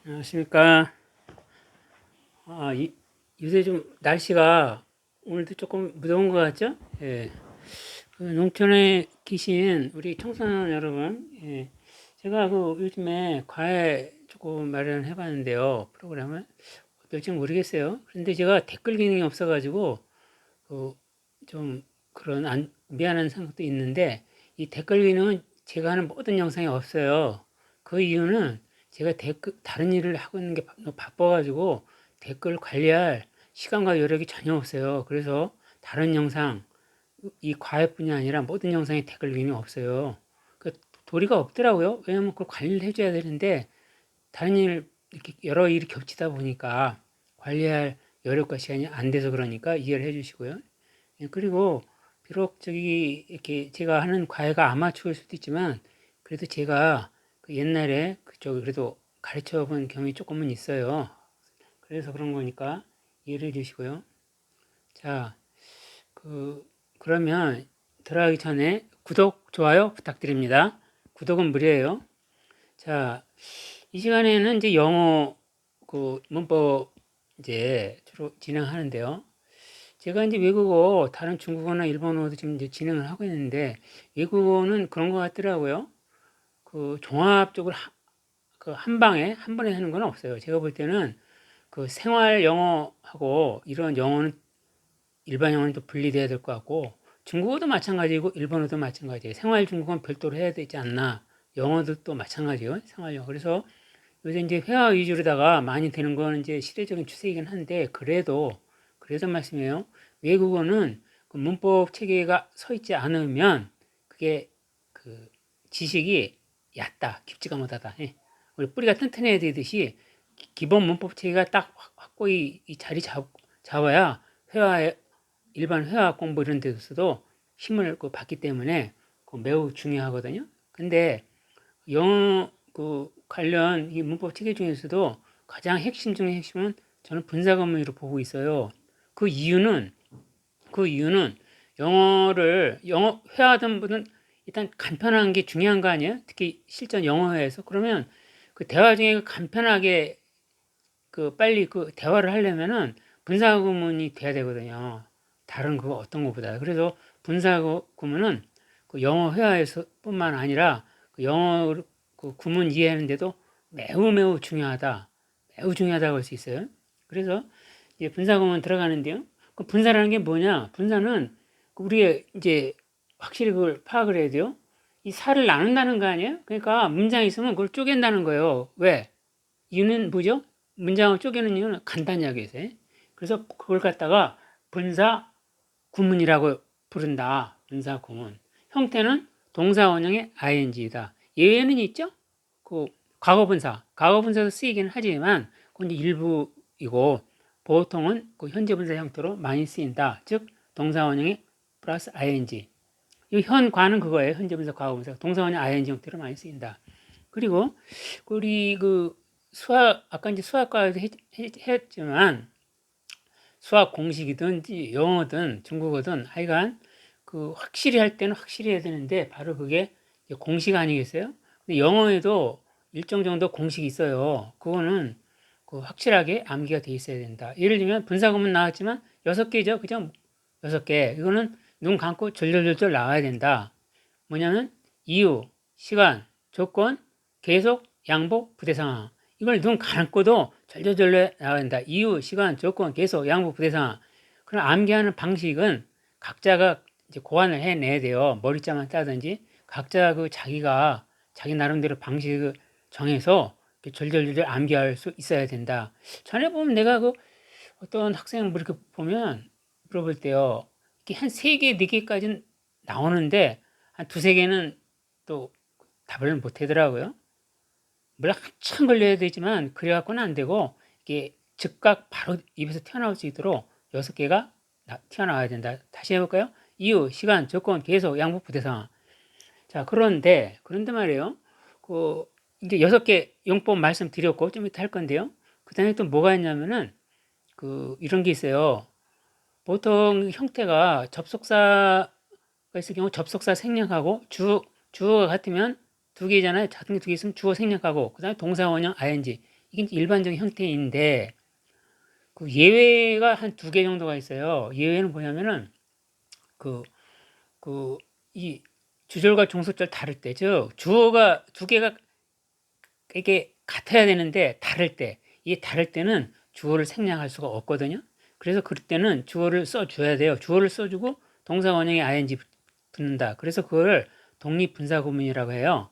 안녕하십니까. 요새 좀 날씨가 오늘도 조금 무더운 것 같죠? 예. 그 농촌에 계신 우리 청소년 여러분, 예. 제가 요즘에 과외 조금 마련해 봤는데요. 프로그램을. 어떨지 모르겠어요. 그런데 제가 댓글 기능이 없어가지고, 그, 좀 그런 미안한 생각도 있는데, 이 댓글 기능은 제가 하는 모든 영상에 없어요. 그 이유는 제가 다른 일을 하고 있는 게 너무 바빠가지고 댓글 관리할 시간과 여력이 전혀 없어요. 그래서 다른 영상, 이 과외뿐이 아니라 모든 영상에 댓글 기능이 없어요. 그 도리가 없더라고요. 왜냐면 그걸 관리를 해줘야 되는데, 다른 일, 이렇게 여러 일이 겹치다 보니까 관리할 여력과 시간이 안 돼서 그러니까 이해를 해 주시고요. 예, 그리고 비록 이렇게 제가 하는 과외가 아마추어일 수도 있지만 그래도 제가 그 옛날에 그래도 가르쳐 본 경험이 조금은 있어요. 그래서 그런 거니까 이해를 해 주시고요. 자, 그 그러면 들어가기 전에 구독, 좋아요 부탁드립니다. 구독은 무료예요. 자, 이 시간에는 이제 영어 문법 이제 주로 진행하는데요. 제가 이제 외국어, 다른 중국어나 일본어도 지금 이제 진행을 하고 있는데, 외국어는 그런 것 같더라고요. 종합적으로 한 방에, 한 번에 하는 건 없어요. 제가 볼 때는 생활 영어하고 이런 영어는 일반 영어는 또 분리돼야 될 것 같고, 중국어도 마찬가지고, 일본어도 마찬가지예요. 생활 중국어는 별도로 해야 되지 않나. 영어도 또 마찬가지예요. 생활 영어. 그래서 요새 이제 회화 위주로다가 많이 되는 건 이제 시대적인 추세이긴 한데, 그래도 말씀이에요. 외국어는 그 문법 체계가 서 있지 않으면 그게 그 지식이 얕다, 깊지가 못하다. 예. 우리 뿌리가 튼튼해야 되듯이 기본 문법 체계가 딱 확고히 이 자리 잡아야 일반 회화 공부 이런 데서도 힘을 받기 때문에 매우 중요하거든요. 근데 영어 관련 이 문법 체계 중에서도 가장 핵심 중의 핵심은 저는 분사구문으로 보고 있어요. 그 이유는 영어 회화하던 분은 일단 간편한 게 중요한 거 아니에요? 특히 실전 영어 회화에서 그러면 그 대화 중에 간편하게 빨리 대화를 하려면은 분사구문이 돼야 되거든요. 다른 어떤 것보다. 그래서 분사구문은 영어 회화에서뿐만 아니라 영어 구문 이해하는데도 매우 중요하다. 매우 중요하다고 할 수 있어요. 그래서 이제 분사구문 들어가는데요. 그 분사라는 게 뭐냐? 분사는 우리의 이제 확실히 그걸 파악을 해야 돼요. 이 살을 나눈다는 거 아니에요? 그러니까 문장이 있으면 그걸 쪼갠다는 거예요. 왜? 이유는 뭐죠? 문장을 쪼개는 이유는 간단하게 해서. 그래서 그걸 갖다가 분사 구문이라고 부른다. 분사 구문. 형태는 동사 원형의 ing다. 예외는 있죠? 그 과거 분사도 쓰이긴 하지만 그건 일부이고 보통은 그 현재 분사 형태로 많이 쓰인다. 즉 동사 원형의 플러스 ing. 이 현과는 그거예요. 현재 분사, 과거 분사. 동사 원형 ing 형태로 많이 쓰인다. 그리고 우리 아까 이제 수학과에서 했지만 수학 공식이든 영어든 중국어든 하여간 확실히 할 때는 확실히 해야 되는데 바로 그게 공식 아니겠어요? 근데 영어에도 일정 정도 공식이 있어요. 그거는 확실하게 암기가 돼 있어야 된다. 예를 들면 분사구문 나왔지만 6개죠. 그죠? 6개. 이거는 눈 감고 절절절절 나와야 된다. 뭐냐면 이유, 시간, 조건, 계속, 양보, 부대 상황. 이걸 눈 감고도 절절절절 나와야 된다. 이유, 시간, 조건, 계속, 양보, 부대 상황. 그럼 암기하는 방식은 각자가 이제 고안을 해내야 돼요. 머리장을 짜든지 각자 자기가 자기 나름대로 방식을 정해서 절절절절 암기할 수 있어야 된다. 전에 보면 내가 어떤 학생을 이렇게 보면 물어볼 때요. 이렇게 한 3개, 4개까지는 나오는데 한 2, 3개는 또 답을 못 하더라고요. 물론 한참 걸려야 되지만 그래갖고는 안 되고 이게 즉각 바로 입에서 튀어나올 수 있도록 6개가 튀어나와야 된다. 다시 해볼까요? 이유, 시간, 조건, 계속, 양보, 부대상. 자, 그런데 말이에요. 이제 6개 용법 말씀드렸고 좀 이따 할 건데요. 그 다음에 또 뭐가 있냐면은 이런 게 있어요. 보통 형태가 접속사가 있을 경우 접속사 생략하고 주어가 같으면 2개잖아요. 같은 게 2개 있으면 주어 생략하고 그다음에 동사 원형 ing 이게 일반적인 형태인데 그 예외가 한 두 개 정도가 있어요. 예외는 뭐냐면은 그 이 주절과 종속절 다를 때, 즉 주어가 두 개가 이게 같아야 되는데 다를 때, 이게 다를 때는 주어를 생략할 수가 없거든요. 그래서 그럴 때는 주어를 써줘야 돼요. 주어를 써주고 동사 원형에 ing 붙는다. 그래서 그걸 독립분사구문이라고 해요.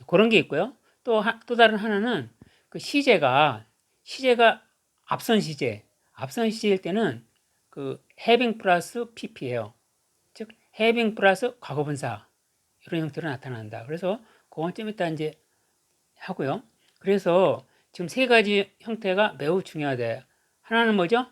그런 게 있고요. 또 다른 하나는 그 시제가 앞선 시제일 때는 그 having 플러스 pp예요. 즉 having 플러스 과거분사 이런 형태로 나타난다. 그래서 그건 좀 이따 이제 하고요. 그래서 지금 세 가지 형태가 매우 중요하대. 하나는 뭐죠?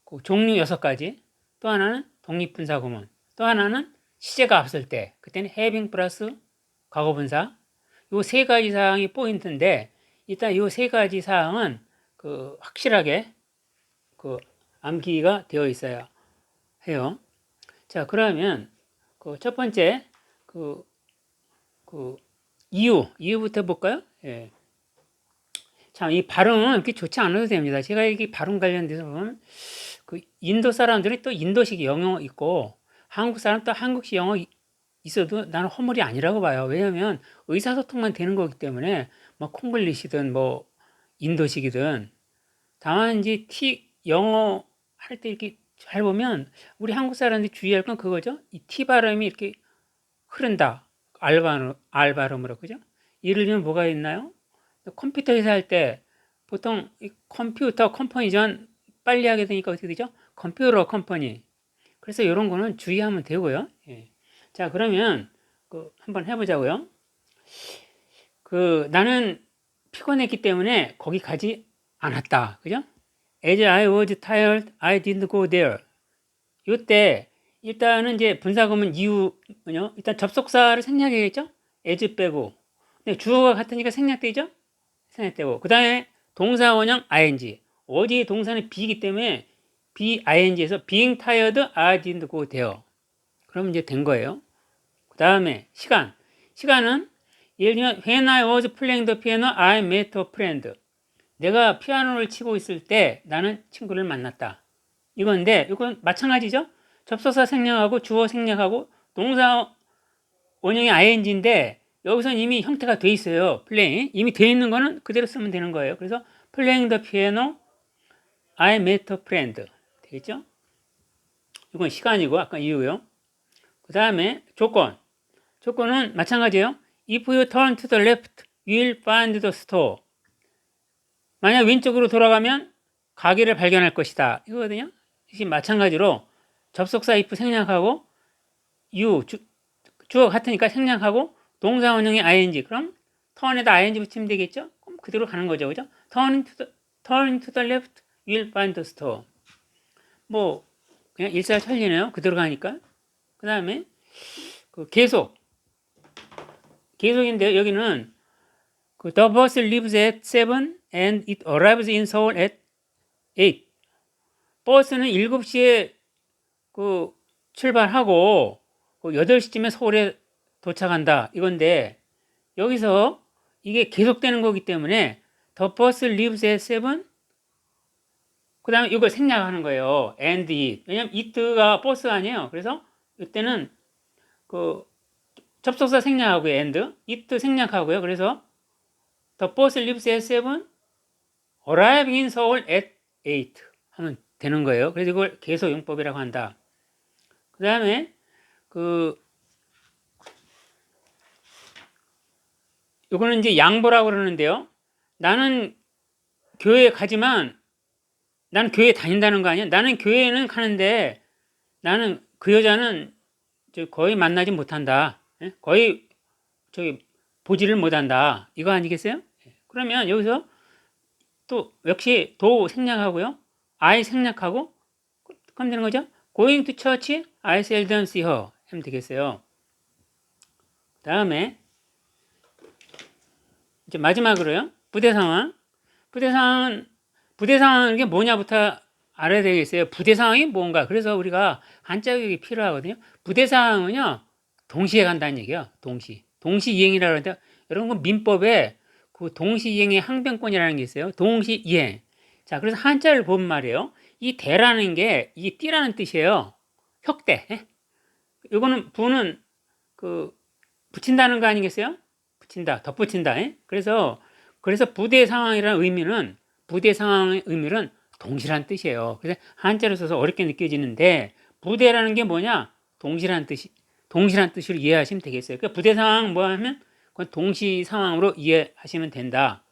그 종류 6가지. 또 하나는 독립분사구문. 또 하나는 시제가 앞설 때, 그때는 having 플러스 과거분사. 요 세 가지 사항이 포인트인데, 일단 요 세 가지 사항은 그 확실하게 그 암기가 되어 있어야 해요. 자, 그러면 그 첫 번째 그 이유부터 볼까요? 예. 참, 이 발음은 그렇게 좋지 않아도 됩니다. 제가 이게 발음 관련돼서 보면 그 인도 사람들이 또 인도식 영어 있고 한국 사람 또 한국식 영어 있어도 나는 허물이 아니라고 봐요. 왜냐하면 의사소통만 되는 거기 때문에 뭐 콩글리시든 뭐 인도식이든 다만 이제 영어 할 때 이렇게 잘 보면 우리 한국 사람들이 주의할 건 그거죠. 이 T 발음이 이렇게 흐른다. 알 발음으로 그죠? 예를 들면 뭐가 있나요? 컴퓨터에서 할 때 보통 이 컴퓨터 컴퍼니전 빨리 하게 되니까 어떻게 되죠? 컴퓨터 컴퍼니. 그래서 이런 거는 주의하면 되고요. 예. 자, 그러면 한번 해보자고요. 나는 피곤했기 때문에 거기 가지 않았다. 그죠? As I was tired, I didn't go there. 이때 일단은 이제 분사구문 이유는요. 일단 접속사를 생략해야겠죠? as 빼고. 근데 주어가 같으니까 생략되죠? 생략되고. 그 다음에 동사 원형 ing. 어디에 동사는 be이기 때문에 ing에서 being tired, I didn't go there. 그럼 이제 된 거예요. 그 다음에 시간은 예를 들면 when I was playing the piano, I met a friend. 내가 피아노를 치고 있을 때 나는 친구를 만났다. 이건데 이건 마찬가지죠. 접속사 생략하고 주어 생략하고 동사 원형이 ing인데 여기서는 이미 형태가 돼 있어요. playing. 이미 돼 있는 거는 그대로 쓰면 되는 거예요. 그래서 playing the piano, I met a friend. 되겠죠? 이건 시간이고 아까 이유요. 그 다음에 조건은 마찬가지예요. If you turn to the left, you'll find the store. 만약 왼쪽으로 돌아가면 가게를 발견할 것이다. 이거거든요. 마찬가지로 접속사 if 생략하고 주어 같으니까 생략하고 동사 원형의 ing. 그럼 turn에다 ing 붙이면 되겠죠? 그럼 그대로 가는 거죠. 그죠? turn to the left, you'll find the store. 뭐 그냥 일사천리네요. 그대로 가니까. 그 다음에 계속인데 여기는 the bus leaves at 7 and it arrives in Seoul at 8. 버스는 7시에 출발하고 8시쯤에 서울에 도착한다. 이건데 여기서 이게 계속되는 거기 때문에 the bus leaves at 7. 그 다음에 이걸 생략하는 거예요. and it. 왜냐면 it가 버스가 아니에요. 그래서 이때는 접속사 생략하고요. and it 생략하고요. 그래서 the bus leaves at 7, arriving in Seoul at 8 하면 되는 거예요. 그래서 이걸 계속 용법이라고 한다. 그 다음에 이거는 이제 양보라고 그러는데요. 나는 교회에 가지만 난 교회 다닌다는 거 아니야? 나는 교회는 가는데 나는 그 여자는 거의 만나지 못한다. 거의 보지를 못한다. 이거 아니겠어요? 그러면 여기서 또 역시 도 생략하고요. I 생략하고 그럼 되는 거죠? Going to church, I seldom see her 하면 되겠어요. 그 다음에 이제 마지막으로요. 부대 상황 이게 뭐냐부터 알아야 되겠어요. 부대 상황이 뭔가. 그래서 우리가 한자 교육이 필요하거든요. 부대 상황은요. 동시에 간다는 얘기예요. 동시 이행이라고 하는데 여러분 민법에 그 동시이행의 항변권이라는 게 있어요. 동시이행. 자, 그래서 한자를 보면 말이에요. 이 대라는 게 이 띠라는 뜻이에요. 혁대. 이거는 부는 그 붙인다는 거 아니겠어요? 붙인다, 덧붙인다. 그래서 부대 상황이라는 의미는 부대 상황의 의미는 동시란 뜻이에요. 그래서 한자로 써서 어렵게 느껴지는데 부대라는 게 뭐냐? 동시란 뜻으로 이해하시면 되겠어요. 그러니까 부대 상황 뭐 하면 그건 동시 상황으로 이해하시면 된다.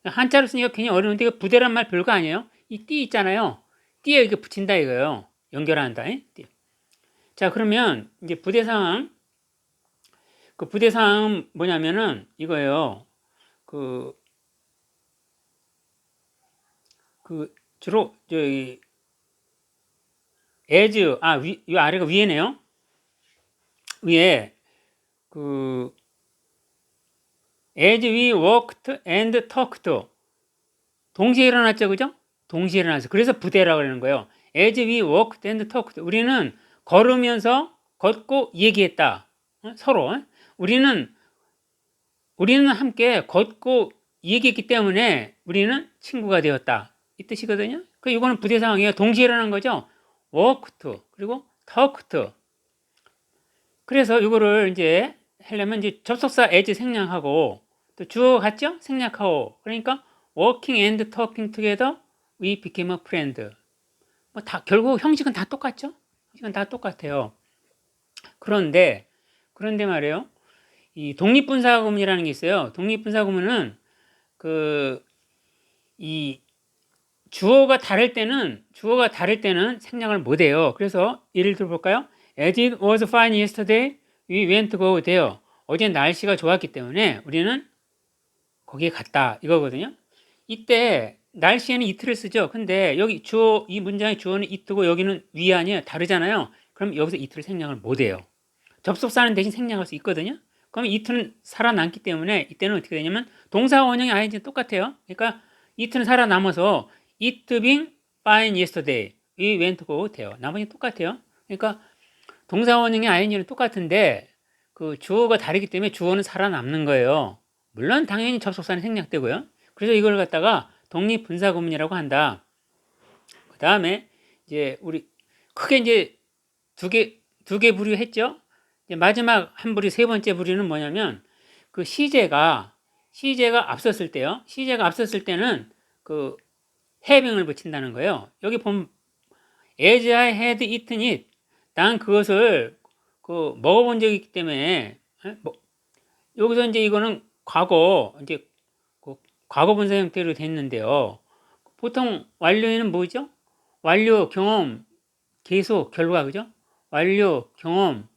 한자로 쓰니까 괜히 어려운데 부대란 말 별거 아니에요. 이 띠 있잖아요. 띠에 이렇게 붙인다 이거예요. 연결한다. 띠. 자, 그러면 이제 부대 상황. 그 부대 상황은 뭐냐면은 이거예요. 그 주로 저기 as 이 아래가 위에네요. 위에 그 as we worked and talked 동시에 일어났죠, 그죠? 동시에 일어났어. 그래서 부대라고 그러는 거예요. as we walked and talked 우리는 걸으면서 걷고 얘기했다. 서로 우리는 함께 걷고 얘기했기 때문에 우리는 친구가 되었다. 이 뜻이거든요. 이거는 부대 상황이에요. 동시에 일어난 거죠. walked 그리고 talked. 그래서 이거를 이제 하려면 이제 접속사 as 생략하고 또 주어 같죠? 생략하고 그러니까 working and talking together we became a friend. 뭐 다 결국 형식은 다 똑같죠? 형식은 다 똑같아요. 그런데 말이에요. 이 독립분사구문이라는 게 있어요. 독립분사구문은 이 주어가 다를 때는 생략을 못 해요. 그래서 예를 들어 볼까요? As it was fine yesterday, we went to go there. 어제 날씨가 좋았기 때문에 우리는 거기에 갔다 이거거든요. 이때 날씨에는 it를 쓰죠. 근데 여기 주어 이 문장의 주어는 it고 여기는 we 아니에요. 다르잖아요. 그럼 여기서 it를 생략을 못 해요. 접속사는 대신 생략할 수 있거든요. 그럼 it는 살아남기 때문에 이때는 어떻게 되냐면 동사 원형이 ing 똑같아요. 그러니까 it는 살아남아서 it being fine yesterday, we went to go 돼요. 나머지 똑같아요. 그러니까 동사 원형의 ing는 똑같은데 그 주어가 다르기 때문에 주어는 살아남는 거예요. 물론 당연히 접속사는 생략되고요. 그래서 이걸 갖다가 독립분사구문이라고 한다. 그 다음에 이제 우리 크게 이제 두 개 부류했죠. 이제 마지막 한 부류 세 번째 부류는 뭐냐면 그 시제가 앞섰을 때요. 시제가 앞섰을 때는 그 having을 붙인다는 거예요. 여기 보면 as I had eaten it, 난 그것을 그 먹어본 적이 있기 때문에 여기서 이제 이거는 과거 이제 그 과거 분사 형태로 됐는데요. 보통 완료에는 뭐죠? 완료, 경험, 계속, 결과 그죠? 완료, 경험,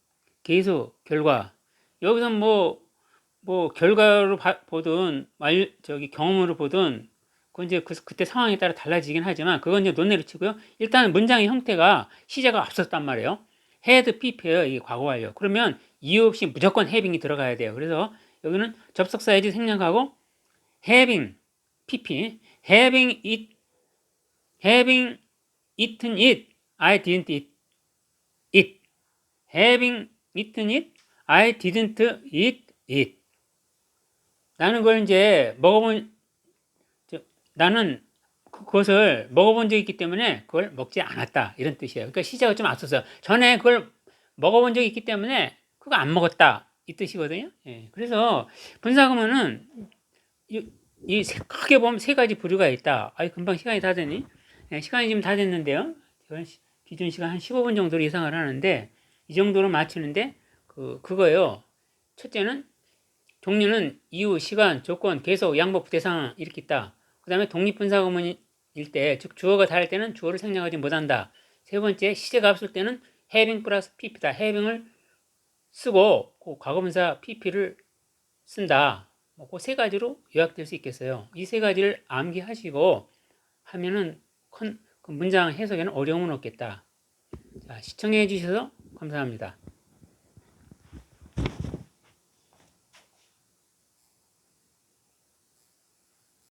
계속, 결과. 여기서 뭐 결과로 보든 경험으로 보든 그건 이제 그때 상황에 따라 달라지긴 하지만 그건 이제 논리로 치고요. 일단 문장의 형태가 시제가 앞섰단 말이에요. had prepare 이게 과거 완료. 그러면 이유 없이 무조건 having이 들어가야 돼요. 그래서 여기는 접속사 as 생략하고 having pp having eaten it I didn't eat it. having eaten it I didn't eat it. 나는 그걸 이제 나는 그것을 먹어본 적이 있기 때문에 그걸 먹지 않았다 이런 뜻이에요. 그러니까 시제가 좀 앞서서 전에 그걸 먹어본 적이 있기 때문에 그거 안 먹었다 이 뜻이거든요. 예. 그래서 분사구문은 크게 보면 세 가지 부류가 있다. 금방 시간이 다 되니? 예, 시간이 지금 다 됐는데요. 기준 시간 한 15분 정도로 예상을 하는데 이 정도로 맞추는데 그거예요. 첫째는 종류는 이유, 시간, 조건, 계속, 양복, 부대상 이렇게 있다. 그 다음에 독립분사구문일 때, 즉 주어가 다를 때는 주어를 생략하지 못한다. 세 번째, 시제가 앞설 때는 having 플러스 pp다. having을 쓰고 그 과거분사 pp를 쓴다. 그 세 가지로 요약될 수 있겠어요. 이 세 가지를 암기하시고 하면은 그 문장 해석에는 어려움은 없겠다. 자, 시청해 주셔서 감사합니다.